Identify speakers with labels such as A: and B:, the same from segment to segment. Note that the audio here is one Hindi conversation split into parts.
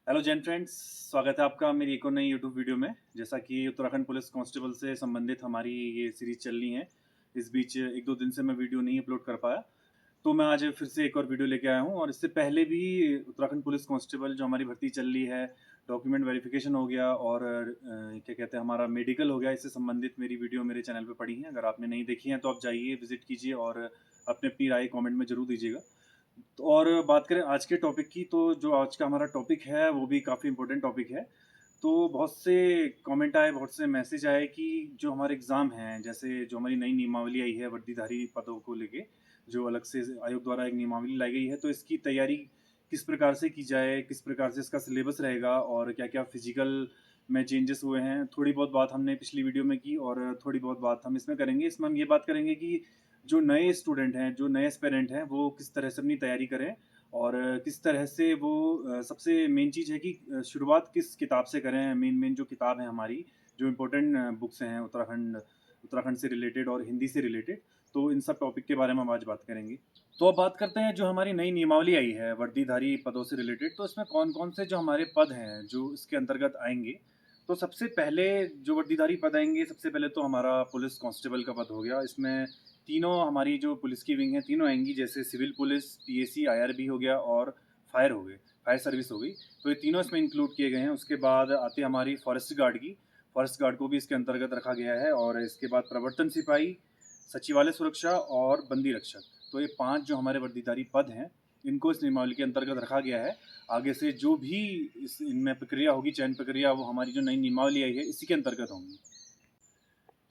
A: हेलो जैन फ्रेंड्स, स्वागत है आपका मेरी एक और नई यूट्यूब वीडियो में। जैसा कि उत्तराखंड पुलिस कांस्टेबल से संबंधित हमारी ये सीरीज चल रही है, इस बीच एक दो दिन से मैं वीडियो नहीं अपलोड कर पाया, तो मैं आज फिर से एक और वीडियो लेके आया हूँ। और इससे पहले भी उत्तराखंड पुलिस कांस्टेबल जो हमारी भर्ती चल रही है, डॉक्यूमेंट वेरिफिकेशन हो गया और क्या कहते हैं हमारा मेडिकल हो गया, इससे संबंधित मेरी वीडियो मेरे चैनल पर पड़ी है। अगर आपने नहीं देखी है तो आप जाइए, विजिट कीजिए और अपने अपनी राय कॉमेंट में ज़रूर दीजिएगा। तो और बात करें आज के टॉपिक की, तो जो आज का हमारा टॉपिक है वो भी काफ़ी इम्पोर्टेंट टॉपिक है। तो बहुत से कमेंट आए, बहुत से मैसेज आए कि जो हमारे एग्ज़ाम हैं, जैसे जो हमारी नई नियमावली आई है वर्दीधारी पदों को लेके, जो अलग से आयोग द्वारा एक नियमावली लाई गई है, तो इसकी तैयारी किस प्रकार से की जाए, किस प्रकार से इसका सिलेबस रहेगा और क्या-क्या फिजिकल में चेंजेस हुए हैं। थोड़ी बहुत बात हमने पिछली वीडियो में की और थोड़ी बहुत बात हम इसमें करेंगे। इसमें हम ये बात करेंगे कि जो नए स्टूडेंट हैं, जो नए एस्पिरेंट हैं, वो किस तरह से अपनी तैयारी करें और किस तरह से वो सबसे मेन चीज़ है कि शुरुआत किस किताब से करें। मेन जो किताब है हमारी, जो इम्पोर्टेंट बुक्स हैं उत्तराखंड उत्तराखंड से रिलेटेड और हिंदी से रिलेटेड, तो इन सब टॉपिक के बारे में हम आज बात करेंगे। तो अब बात करते हैं जो हमारी नई नियमावली आई है वर्दीधारी पदों से रिलेटेड, तो इसमें कौन-कौन से जो हमारे पद हैं, जो इसके अंतर्गत आएँगे। तो सबसे पहले जो वर्दीधारी पद आएँगे, सबसे पहले तो हमारा पुलिस कांस्टेबल का पद हो गया। इसमें तीनों हमारी जो पुलिस की विंग है, तीनों आएँगी, जैसे सिविल पुलिस, पीएसी, आईआरबी हो गया और फायर हो गए, फायर सर्विस हो गई। तो ये तीनों इसमें इंक्लूड किए गए हैं। उसके बाद आती है हमारी फॉरेस्ट गार्ड की, फॉरेस्ट गार्ड को भी इसके अंतर्गत रखा गया है। और इसके बाद प्रवर्तन सिपाही, सचिवालय सुरक्षा और बंदी रक्षक। तो ये 5 जो हमारे वर्दीधारी पद हैं, इनको इस नियमावली के अंतर्गत रखा गया है। आगे से जो भी इस इनमें प्रक्रिया होगी, चयन प्रक्रिया, वो हमारी जो नई नियमावली आई है, इसी के अंतर्गत होंगी।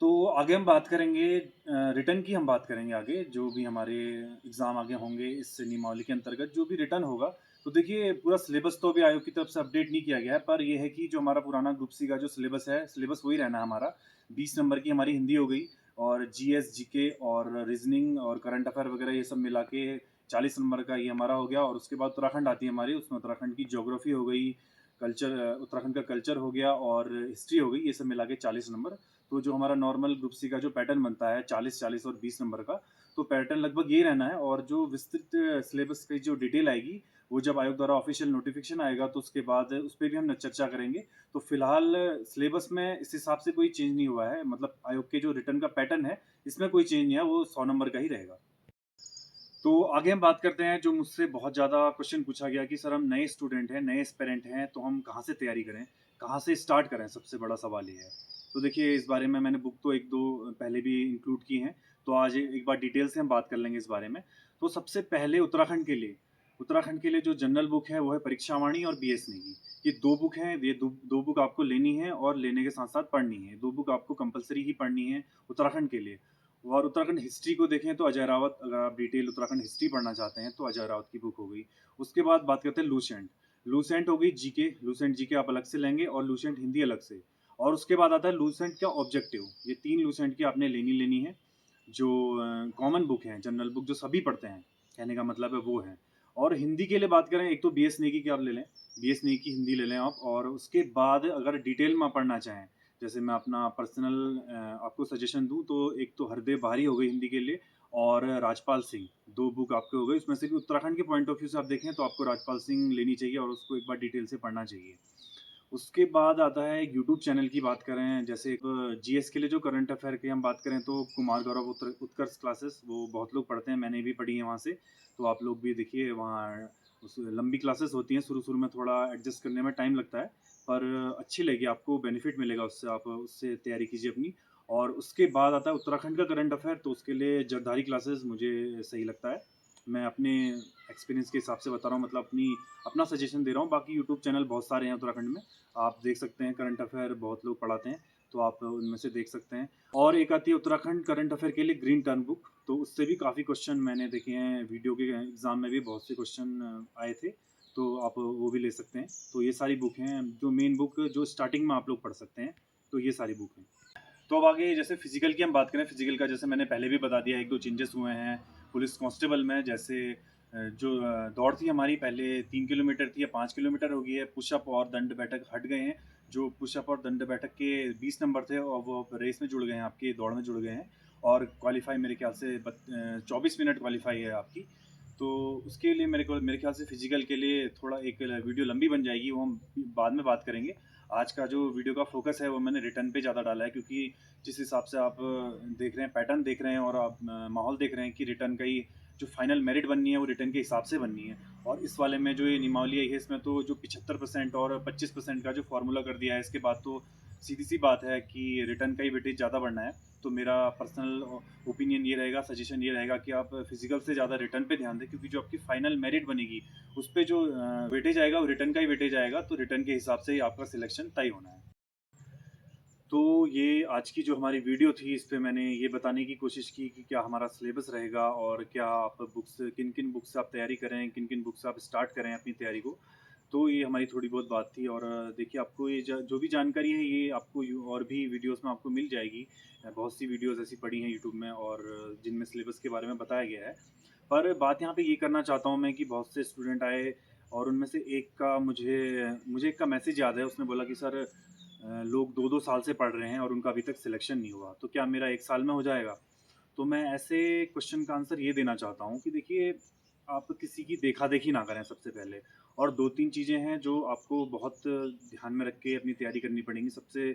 A: तो आगे हम बात करेंगे रिटर्न की, हम बात करेंगे आगे, जो भी हमारे एग्ज़ाम आगे होंगे इस नियमावली के अंतर्गत जो भी रिटर्न होगा। तो देखिए, पूरा सिलेबस तो अभी आयोग की तरफ से अपडेट नहीं किया गया है, पर ये है कि जो हमारा पुराना ग्रुप सी का जो सिलेबस है, सिलेबस वही रहना है हमारा। 20 नंबर की हमारी हिंदी हो गई और जीएस, जीके और रीज़निंग और करंट अफ़ेयर वगैरह ये सब मिला के 40 नंबर का ये हमारा हो गया। और उसके बाद उत्तराखंड आती है हमारी, उसमें उत्तराखंड की ज्योग्राफ़ी हो गई, कल्चर उत्तराखंड का कल्चर हो गया और हिस्ट्री हो गई, ये सब मिला के 40 नंबर। तो जो हमारा नॉर्मल ग्रुप सी का जो पैटर्न बनता है 40-40 और 20 नंबर का, तो पैटर्न लगभग यही रहना है। और जो विस्तृत सिलेबस की जो डिटेल आएगी, वो जब आयोग द्वारा ऑफिशियल नोटिफिकेशन आएगा, तो उसके बाद उस पे भी हम चर्चा करेंगे। तो फिलहाल सिलेबस में इस हिसाब से कोई चेंज नहीं हुआ है, मतलब आयोग के जो रिटर्न का पैटर्न है, इसमें कोई चेंज नहीं है, वो 100 नंबर का ही रहेगा। तो आगे हम बात करते हैं, जो मुझसे बहुत ज़्यादा क्वेश्चन पूछा गया कि सर हम नए स्टूडेंट हैं, नए एस्पिरेंट हैं, तो हम कहाँ से तैयारी करें? कहाँ से स्टार्ट करें? सबसे बड़ा सवाल ये है। तो देखिए, इस बारे में मैंने बुक तो 1-2 पहले भी इंक्लूड की हैं, तो आज एक बार डिटेल से हम बात कर लेंगे इस बारे में। तो सबसे पहले उत्तराखंड के लिए जो जनरल बुक है, वो है परीक्षावाणी और बीएस नेगी। ये 2 बुक हैं, ये 2 बुक आपको लेनी है और लेने के साथ-साथ पढ़नी है। 2 बुक आपको कंपल्सरी ही पढ़नी है उत्तराखंड के लिए। और उत्तराखंड हिस्ट्री को देखें तो अजय रावत, अगर आप डिटेल उत्तराखंड हिस्ट्री पढ़ना चाहते हैं तो अजय रावत की बुक हो गई। उसके बाद बात करते हैं लूसेंट। लूसेंट हो गई जीके, लूसेंट जीके आप अलग से लेंगे और लूसेंट हिंदी अलग से। और उसके बाद आता है लूसेंट का ऑब्जेक्टिव। ये 3 लूसेंट की आपने लेनी है। जो कॉमन बुक है, जनरल बुक जो सभी पढ़ते हैं, कहने का मतलब है वो है। और हिंदी के लिए बात करें, एक तो बीएस नेगी की आप ले लें, बीएस नेगी की हिंदी ले लें आप। और उसके बाद अगर डिटेल में आप पढ़ना चाहें, जैसे मैं अपना पर्सनल आपको सजेशन दूँ, तो एक तो हरदेव बहारी हो गई हिंदी के लिए और राजपाल सिंह, 2 बुक आपके हो गए। उसमें से भी उत्तराखंड के पॉइंट ऑफ व्यू से आप देखें तो आपको राजपाल सिंह लेनी चाहिए और उसको एक बार डिटेल से पढ़ना चाहिए। उसके बाद आता है यूट्यूब चैनल की बात करें, जैसे एक जीएस के लिए जो करंट अफेयर की हम बात करें, तो कुमार गौरव उत्कर्ष क्लासेस, वो बहुत लोग पढ़ते हैं, मैंने भी पढ़ी है वहाँ से। तो आप लोग भी देखिए, वहाँ उस लंबी क्लासेस होती हैं, शुरू-शुरू में थोड़ा एडजस्ट करने में टाइम लगता है, पर अच्छी लगेगी आपको, बेनिफिट मिलेगा उससे, आप उससे तैयारी कीजिए अपनी। और उसके बाद आता है उत्तराखंड का करंट अफेयर, तो उसके लिए जरधारी क्लासेस मुझे सही लगता है। मैं अपने एक्सपीरियंस के हिसाब से बता रहा हूँ, मतलब अपना सजेशन दे रहा हूँ। बाकी यूट्यूब चैनल बहुत सारे हैं उत्तराखंड में, आप देख सकते हैं, करंट अफेयर बहुत लोग पढ़ाते हैं, तो आप उनमें से देख सकते हैं। और एक आती है उत्तराखंड करंट अफेयर के लिए ग्रीन टर्न बुक, तो उससे भी काफ़ी क्वेश्चन मैंने देखे हैं, वीडियो के एग्ज़ाम में भी बहुत से क्वेश्चन आए थे, तो आप वो भी ले सकते हैं। तो ये सारी बुक हैं, जो मेन बुक जो स्टार्टिंग में आप लोग पढ़ सकते हैं, तो ये सारी बुक हैं। तो अब आगे जैसे फिजिकल की हम बात करें, फिजिकल का जैसे मैंने पहले भी बता दिया, 1-2 चेंजेस हुए हैं पुलिस कांस्टेबल में। जैसे जो दौड़ थी हमारी, पहले 3 किलोमीटर थी, या 5 किलोमीटर हो गई है। पुशअप और दंड बैठक हट गए हैं। जो पुशअप और दंड बैठक के 20 नंबर थे, और वो रेस में जुड़ गए हैं, आपकी दौड़ में जुड़ गए हैं। और क्वालीफाई मेरे ख्याल से 24 मिनट क्वालीफाई है आपकी। तो उसके लिए मेरे ख़्याल से फ़िज़िकल के लिए थोड़ा एक वीडियो लंबी बन जाएगी, वो हम बाद में बात करेंगे। आज का जो वीडियो का फ़ोकस है वो मैंने रिटर्न पे ज़्यादा डाला है, क्योंकि जिस हिसाब से आप देख रहे हैं, पैटर्न देख रहे हैं और आप माहौल देख रहे हैं कि रिटर्न का ही जो फ़ाइनल मेरिट बननी है वो रिटर्न के हिसाब से बननी है। और इस वाले में जो ये नियमावली आई है, इसमें तो जो 75% और 25% का जो फ़ॉर्मूला कर दिया है, इसके बाद तो सीधी-सी बात है कि रिटर्न का ही वेटेज ज़्यादा बढ़ना है। तो मेरा पर्सनल ओपिनियन ये रहेगा, सजेशन ये रहेगा कि आप फिजिकल से ज़्यादा रिटर्न पे ध्यान दें, क्योंकि जो आपकी फाइनल मेरिट बनेगी उस पे जो वेटेज आएगा वो रिटर्न का ही वेटेज आएगा, तो रिटर्न के हिसाब से ही आपका सिलेक्शन तय होना है। तो ये आज की जो हमारी वीडियो थी, इस पे मैंने ये बताने की कोशिश की कि क्या हमारा सिलेबस रहेगा और क्या आप बुक्स किन-किन बुक्स से आप तैयारी करें, किन-किन बुक्स से आप स्टार्ट करें अपनी तैयारी को। तो ये हमारी थोड़ी बहुत बात थी, और देखिए, आपको ये जो भी जानकारी है ये आपको और भी वीडियोस में आपको मिल जाएगी। बहुत सी वीडियोस ऐसी पड़ी हैं यूट्यूब में, और जिनमें सिलेबस के बारे में बताया गया है। पर बात यहाँ पे ये करना चाहता हूँ मैं कि बहुत से स्टूडेंट आए, और उनमें से एक का मुझे मुझे एक का मैसेज याद है। उसने बोला कि सर, लोग 2-2 साल से पढ़ रहे हैं और उनका अभी तक सिलेक्शन नहीं हुआ, तो क्या मेरा 1 साल में हो जाएगा? तो मैं ऐसे क्वेश्चन का आंसर ये देना चाहता हूँ कि देखिए, आप किसी की देखा-देखी ना करें सबसे पहले। और 2-3 चीज़ें हैं जो आपको बहुत ध्यान में रख के अपनी तैयारी करनी पड़ेंगी। सबसे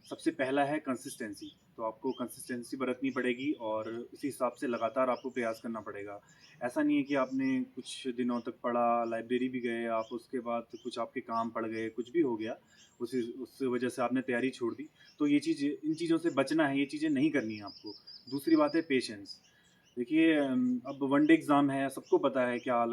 A: सबसे पहला है कंसिस्टेंसी। तो आपको कंसिस्टेंसी बरतनी पड़ेगी, और उसी हिसाब से लगातार आपको प्रयास करना पड़ेगा। ऐसा नहीं है कि आपने कुछ दिनों तक पढ़ा, लाइब्रेरी भी गए आप, उसके बाद कुछ आपके काम पड़ गए, कुछ भी हो गया, उस वजह से आपने तैयारी छोड़ दी। तो ये चीज़, इन चीज़ों से बचना है, ये चीज़ें नहीं करनी है आपको। दूसरी बात है पेशेंस। देखिए, अब वन डे एग्ज़ाम है, सबको पता है क्या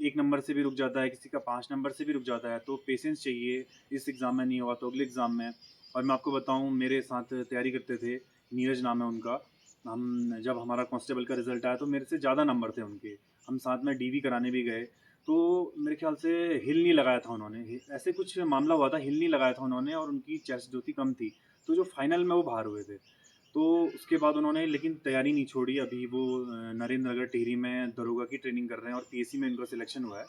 A: 1 नंबर से भी रुक जाता है, किसी का 5 नंबर से भी रुक जाता है, तो पेशेंस चाहिए। इस एग्ज़ाम में नहीं हुआ तो अगले एग्ज़ाम में। और मैं आपको बताऊँ, मेरे साथ तैयारी करते थे, नीरज नाम है उनका। हम जब हमारा कांस्टेबल का रिज़ल्ट आया तो मेरे से ज़्यादा नंबर थे उनके। हम साथ में डीवी कराने भी गए, तो मेरे ख़्याल से हिल नहीं लगाया था उन्होंने। ऐसे कुछ मामला हुआ था, हिल नहीं लगाया था उन्होंने, और उनकी चेस्ट जो थी कम थी। तो जो फाइनल में वो बाहर हुए थे। तो उसके बाद उन्होंने लेकिन तैयारी नहीं छोड़ी। अभी वो नरेंद्र नगर टिहरी में दरोगा की ट्रेनिंग कर रहे हैं, और पीएससी में उनका सिलेक्शन हुआ है।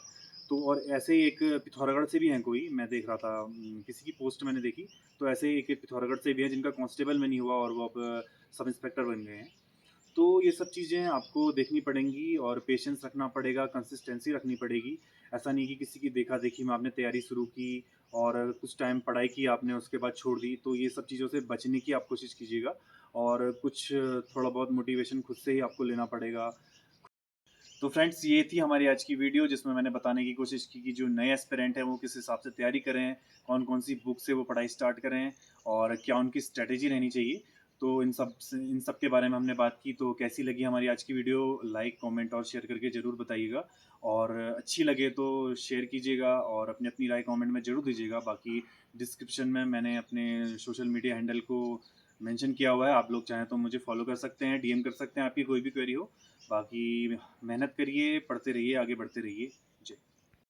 A: तो और ऐसे ही एक पिथौरागढ़ से भी हैं कोई, मैं देख रहा था, किसी की पोस्ट मैंने देखी। तो ऐसे ही एक पिथौरागढ़ से भी है जिनका कांस्टेबल में नहीं हुआ, और वो अब सब इंस्पेक्टर बन गए हैं। तो ये सब चीज़ें आपको देखनी पड़ेंगी, और पेशेंस रखना पड़ेगा, कंसिस्टेंसी रखनी पड़ेगी। ऐसा नहीं कि किसी की देखा-देखी में आपने तैयारी शुरू की और कुछ टाइम पढ़ाई की आपने, उसके बाद छोड़ दी। तो ये सब चीज़ों से बचने की आप कोशिश कीजिएगा, और कुछ थोड़ा बहुत मोटिवेशन खुद से ही आपको लेना पड़ेगा। तो फ्रेंड्स, ये थी हमारी आज की वीडियो, जिसमें मैंने बताने की कोशिश की कि जो नए एस्पिरेंट हैं वो किस हिसाब से तैयारी करें, कौन-कौन सी बुक से वो पढ़ाई स्टार्ट करें, और क्या उनकी स्ट्रैटेजी रहनी चाहिए। तो इन सब के बारे में हमने बात की। तो कैसी लगी हमारी आज की वीडियो? लाइक, कमेंट और शेयर करके ज़रूर बताइएगा, और अच्छी लगे तो शेयर कीजिएगा, और अपनी-अपनी राय कमेंट में ज़रूर दीजिएगा। बाकी डिस्क्रिप्शन में मैंने अपने सोशल मीडिया हैंडल को मेंशन किया हुआ है, आप लोग चाहें तो मुझे फॉलो कर सकते हैं, डीएम कर सकते हैं, आपकी कोई भी क्वेरी हो। बाकी मेहनत करिए, पढ़ते रहिए, आगे बढ़ते रहिए।